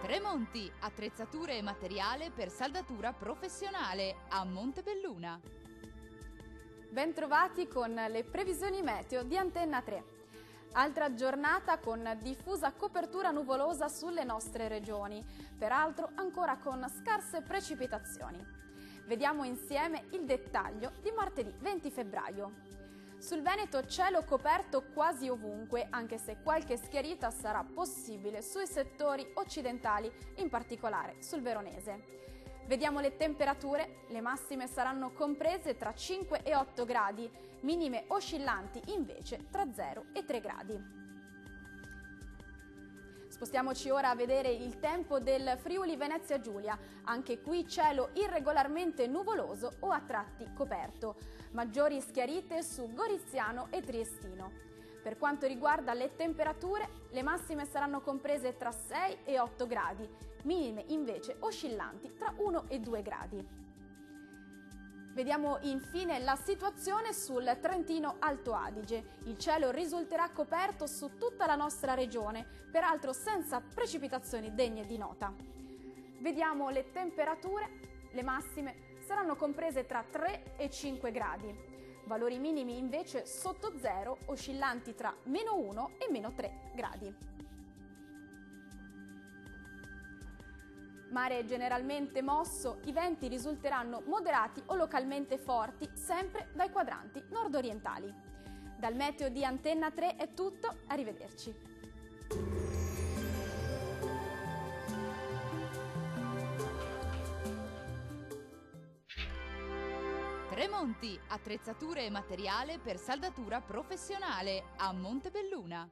Tremonti, attrezzature e materiale per saldatura professionale a Montebelluna. Bentrovati con le previsioni meteo di Antenna 3. Altra giornata con diffusa copertura nuvolosa sulle nostre regioni, peraltro ancora con scarse precipitazioni. Vediamo insieme il dettaglio di martedì 20 febbraio. Sul Veneto cielo coperto quasi ovunque, anche se qualche schiarita sarà possibile sui settori occidentali, in particolare sul veronese. Vediamo le temperature, le massime saranno comprese tra 5 e 8 gradi, minime oscillanti invece tra 0 e 3 gradi. Spostiamoci ora a vedere il tempo del Friuli Venezia Giulia, anche qui cielo irregolarmente nuvoloso o a tratti coperto, maggiori schiarite su Goriziano e Triestino. Per quanto riguarda le temperature, le massime saranno comprese tra 6 e 8 gradi, minime invece oscillanti tra 1 e 2 gradi. Vediamo infine la situazione sul Trentino Alto Adige. Il cielo risulterà coperto su tutta la nostra regione, peraltro senza precipitazioni degne di nota. Vediamo le temperature, le massime saranno comprese tra 3 e 5 gradi. Valori minimi invece sotto zero, oscillanti tra -1 e -3 gradi. Mare generalmente mosso, i venti risulteranno moderati o localmente forti, sempre dai quadranti nord-orientali. Dal meteo di Antenna 3 è tutto, arrivederci. Tremonti, attrezzature e materiale per saldatura professionale a Montebelluna.